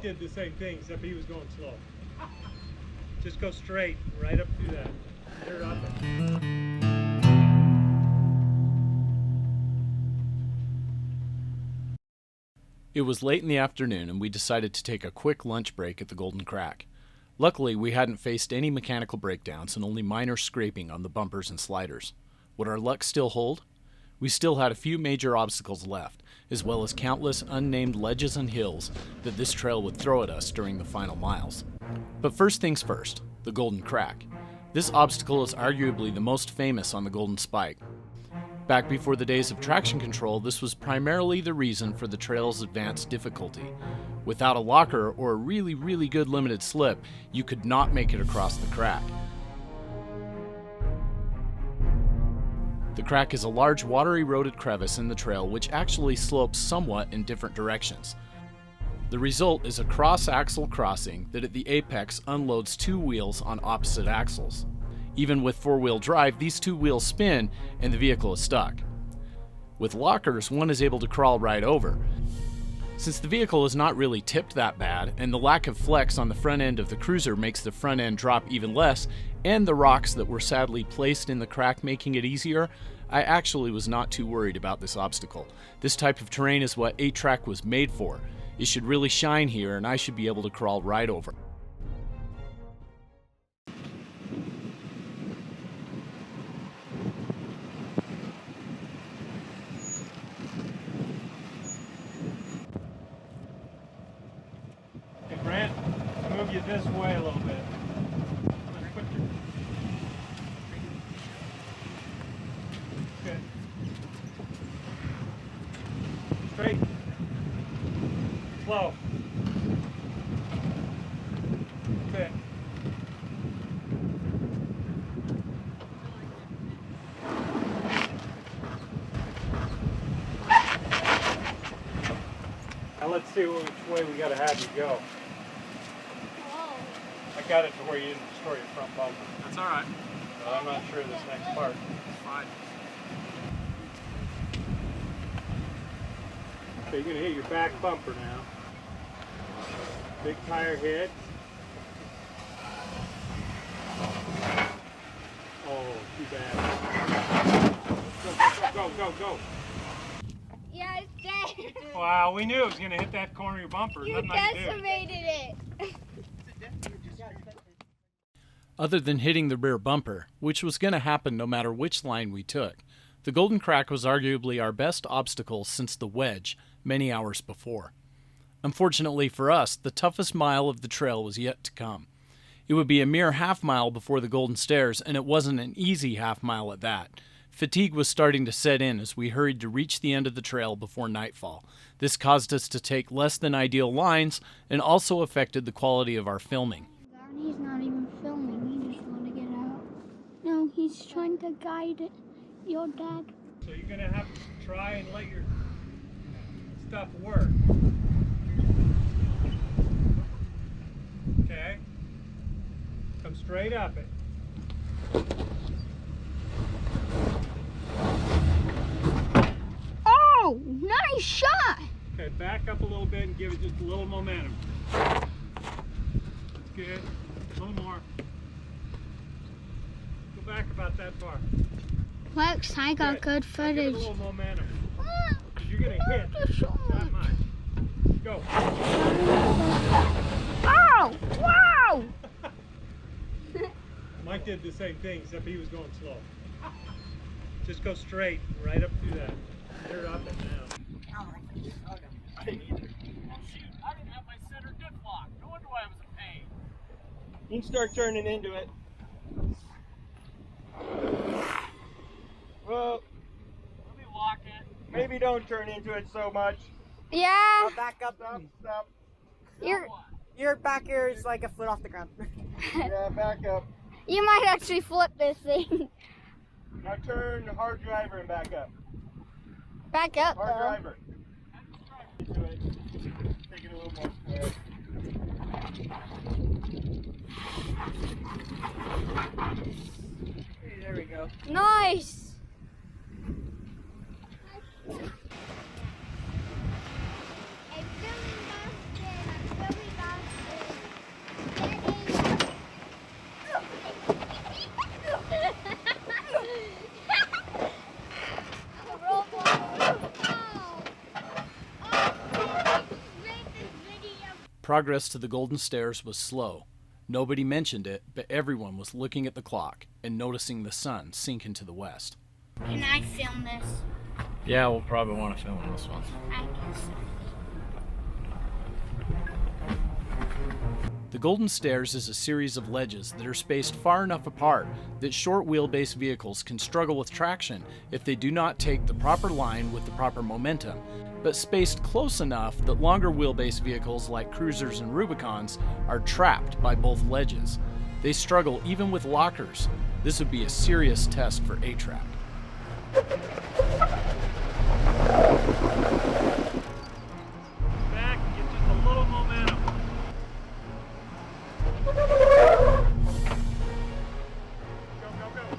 Mike did the same thing, except he was going slow. Just go straight, right up through that. Clear up it. It was late in the afternoon and we decided to take a quick lunch break at the Golden Crack. Luckily, we hadn't faced any mechanical breakdowns and only minor scraping on the bumpers and sliders. Would our luck still hold? We still had a few major obstacles left, as well as countless unnamed ledges and hills that this trail would throw at us during the final miles. But first things first, the Golden Crack. This obstacle is arguably the most famous on the Golden Spike. Back before the days of traction control, this was primarily the reason for the trail's advanced difficulty. Without a locker or a really good limited slip, you could not make it across the crack. The crack is a large water-eroded crevice in the trail which actually slopes somewhat in different directions. The result is a cross-axle crossing that at the apex unloads two wheels on opposite axles. Even with four-wheel drive, these two wheels spin and the vehicle is stuck. With lockers, one is able to crawl right over. Since the vehicle is not really tipped that bad, and the lack of flex on the front end of the cruiser makes the front end drop even less, and the rocks that were sadly placed in the crack making it easier, I actually was not too worried about this obstacle. This type of terrain is what 8-track was made for. It should really shine here, and I should be able to crawl right over. Hey Brent, move you this way a little bit. Okay. Straight. Slow. Okay. Now let's see which way we gotta have you go. I got it to where you didn't destroy your front bumper. That's all right. But I'm not sure this next part. It's fine. So you're going to hit your back bumper now. Big tire hit. Oh, too bad. Go. Yeah, it's dead. Wow, we knew it was going to hit that corner of your bumper. You Nothing I could do. decimated it. Other than hitting the rear bumper, which was going to happen no matter which line we took, the Golden Crack was arguably our best obstacle since the wedge many hours before. Unfortunately for us, the toughest mile of the trail was yet to come. It would be a mere half mile before the Golden Stairs, and it wasn't an easy half mile at that. Fatigue was starting to set in as we hurried to reach the end of the trail before nightfall. This caused us to take less than ideal lines and also affected the quality of our filming. He's not even filming. He just want to get out. No, he's trying to guide it. Your dad. So you're going to have to try and let your stuff work. Okay? Come straight up it. Oh, nice shot. Okay, back up a little bit and give it just a little momentum. That's good. A little more. Go back about that far. Lex, I got good Give it footage. a little momentum. 'Cause you're going to hit that much. Go. Oh, wow. Mike did the same thing, except he was going slow. Just go straight, right up through that. Clear up it now. I didn't either. Oh, shoot. I didn't have my center diff lock. No wonder why I was in pain. You can start turning into it. Well, Let me lock it. maybe don't turn into it so much. Yeah. Back up. Stop. You're, Your back here is like a foot off the ground. Yeah, back up. you might actually flip this thing. Now turn hard driver and back up. Back up, Hard though. driver. Into it. Take it a little more square. Hey, there we go. Nice. I'm filming Progress to the Golden Stairs was slow. Nobody mentioned it, but everyone was looking at the clock and noticing the sun sink into the west. Can I film this? Yeah, we'll probably want to film this one. I guess so. The Golden Stairs is a series of ledges that are spaced far enough apart that short wheelbase vehicles can struggle with traction if they do not take the proper line with the proper momentum, but spaced close enough that longer wheelbase vehicles like cruisers and Rubicons are trapped by both ledges. They struggle even with lockers. This would be a serious test for A-Track. Back, get just a little momentum. Go, go, go.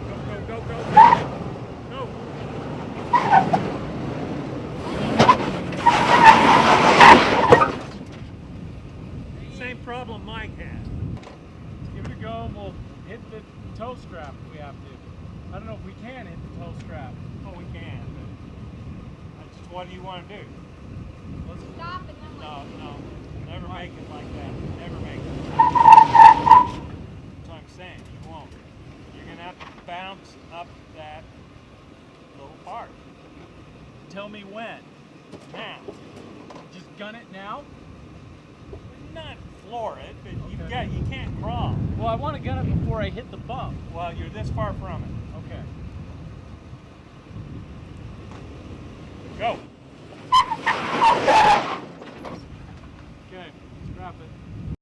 Go, go, go, go. Same problem Mike had. Give it a go and we'll hit the toe strap if we have to. I don't know if we can hit the toe strap. Oh, we can. But that's what do you want to do? Stop and then No, no. Never make it like that. Never make it. That's what I'm saying. You won't. You're going to have to bounce up that little part. Tell me when. Now. Just gun it now? Not floor it, but Okay. you can't crawl. Well, I want to gun it before I hit the bump. Well, you're this far from it. Okay. Go. Okay, strap it.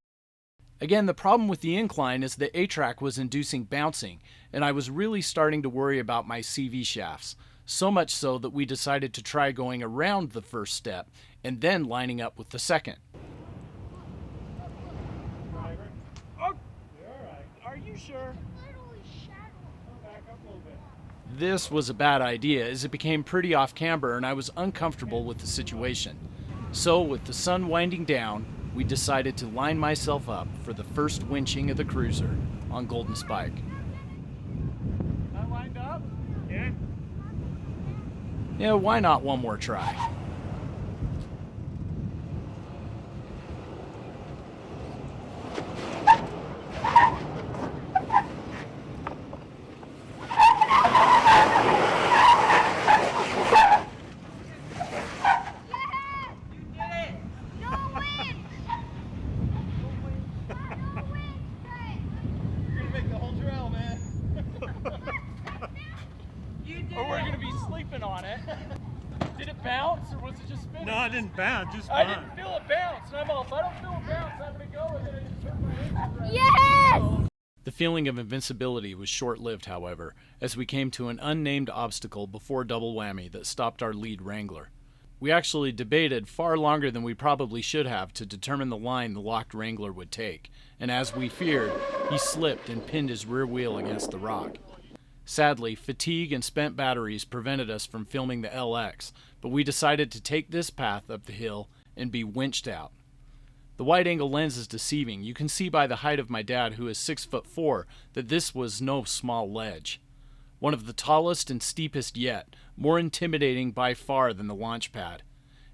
Again, the problem with the incline is that A-Track was inducing bouncing, and I was really starting to worry about my CV shafts. So much so that we decided to try going around the first step and then lining up with the second. Driver. Oh, You're all right. are you sure? Back up a little bit. This was a bad idea as it became pretty off camber and I was uncomfortable with the situation. So with the sun winding down, we decided to line myself up for the first winching of the cruiser on Golden Spike. Not lined up? Yeah. Yeah, why not one more try? You're gonna make the whole trail, man. Or we're gonna be sleeping on it. Did it bounce or was it just spinning? No, it didn't bounce, just I spun. didn't feel it bounce, and I'm all, if I don't feel it bounce, I'm gonna go, and then I just turned my engine around. Yes! The feeling of invincibility was short-lived, however, as we came to an unnamed obstacle before Double Whammy that stopped our lead wrangler. We actually debated far longer than we probably should have to determine the line the locked wrangler would take, and as we feared, he slipped and pinned his rear wheel against the rock. Sadly, fatigue and spent batteries prevented us from filming the LX, but we decided to take this path up the hill and be winched out. The wide-angle lens is deceiving. You can see by the height of my dad, who is 6'4", that this was no small ledge. One of the tallest and steepest yet, more intimidating by far than the launch pad.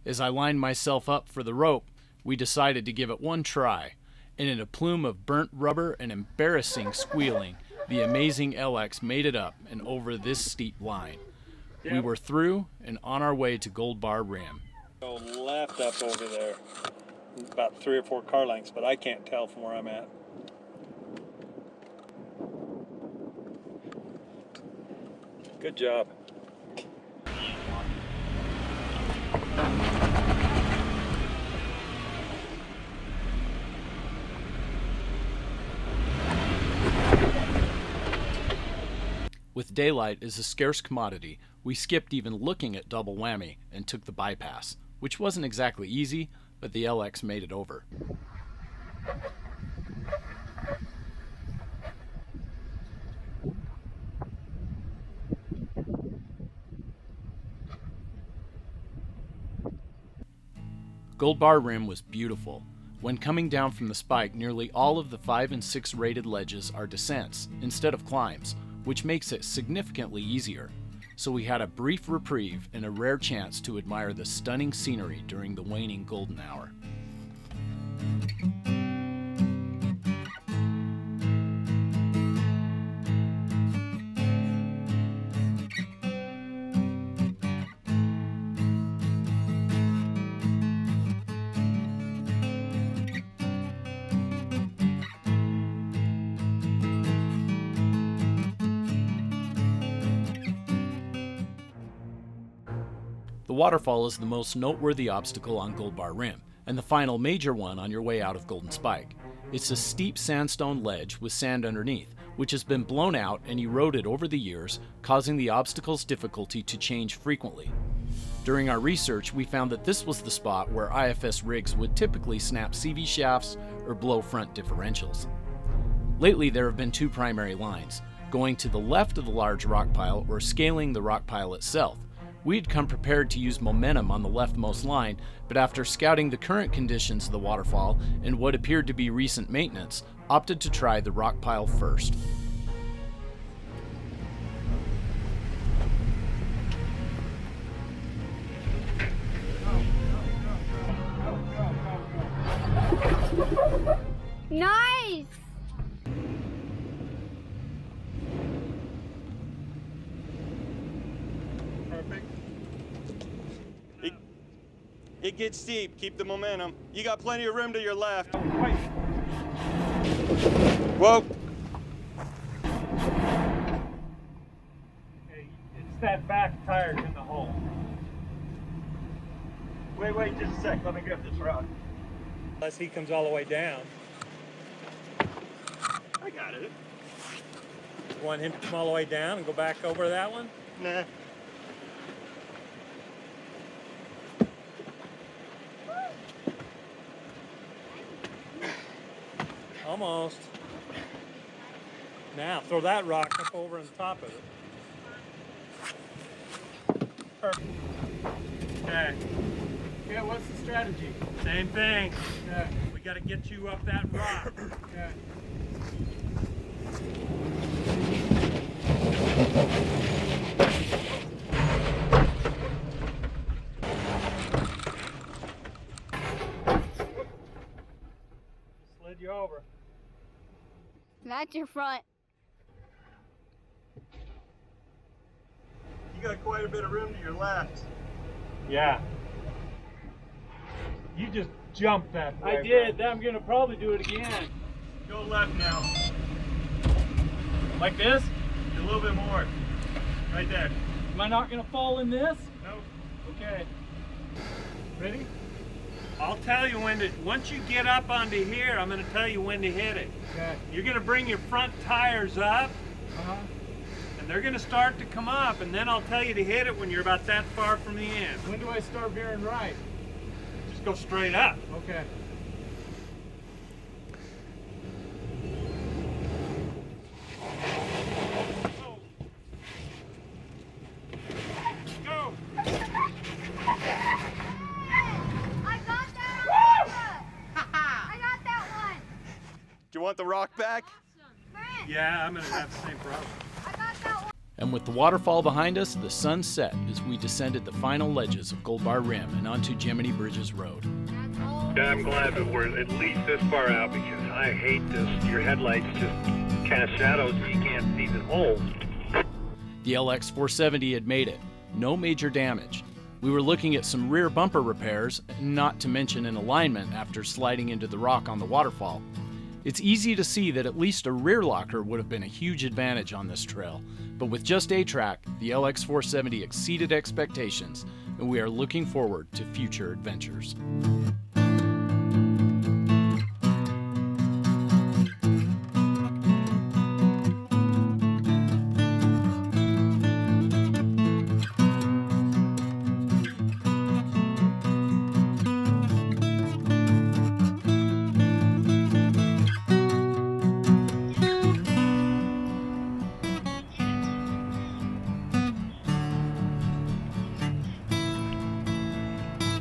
As I lined myself up for the rope, we decided to give it one try, and in a plume of burnt rubber and embarrassing squealing, the amazing LX made it up and over this steep line. We Yep. were through and on our way to Gold Bar Rim. Go left up over there. About 3 or 4 car lengths, but I can't tell from where I'm at. Good job. With daylight as a scarce commodity, we skipped even looking at Double Whammy and took the bypass, which wasn't exactly easy, but the LX made it over. Gold Bar Rim was beautiful. When coming down from the spike, nearly all of the 5 and 6 rated ledges are descents instead of climbs, which makes it significantly easier. So we had a brief reprieve and a rare chance to admire the stunning scenery during the waning golden hour. The waterfall is the most noteworthy obstacle on Gold Bar Rim, and the final major one on your way out of Golden Spike. It's a steep sandstone ledge with sand underneath, which has been blown out and eroded over the years, causing the obstacle's difficulty to change frequently. During our research, we found that this was the spot where IFS rigs would typically snap CV shafts or blow front differentials. Lately, there have been 2 primary lines, going to the left of the large rock pile or scaling the rock pile itself. We had come prepared to use momentum on the leftmost line, but after scouting the current conditions of the waterfall and what appeared to be recent maintenance, opted to try the rock pile first. Nice! Perfect. It gets steep. Keep the momentum. You got plenty of room to your left. Wait. Whoa. Hey, it's that back tire's in the hole. Wait just a sec. Let me grab this rock. Unless he comes all the way down. I got it. You want him to come all the way down and go back over that one? Nah. Almost. Now throw that rock up over on top of it. Perfect. Okay. Yeah, what's the strategy? Same thing. Yeah. We got to get you up that rock. Yeah. Slid you over. That's your front. You got quite a bit of room to your left. Yeah. You just jumped that way. I did. I'm gonna probably do it again. Go left now. Like this? A little bit more. Right there. Am I not gonna fall in this? Nope. Okay. Ready? I'll tell you when to, once you get up onto here, I'm going to tell you when to hit it. Okay. You're going to bring your front tires up, Uh-huh. and they're going to start to come up, and then I'll tell you to hit it when you're about that far from the end. When do I start veering right? Just go straight up. Okay. Go. I got that one! I got that one! Do you want the rock back? Brent, Yeah, I'm going to have the same problem. I got that one! And with the waterfall behind us, the sun set as we descended the final ledges of Gold Bar Rim and onto Gemini Bridges Road. Yeah, I'm glad that we're at least this far out because I hate this. Your headlights just cast shadows and you can't see the hole. The LX 470 had made it. No major damage. We were looking at some rear bumper repairs, not to mention an alignment after sliding into the rock on the waterfall. It's easy to see that at least a rear locker would have been a huge advantage on this trail, but with just a track, the LX 470 exceeded expectations, and we are looking forward to future adventures.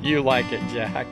You like it, Jack.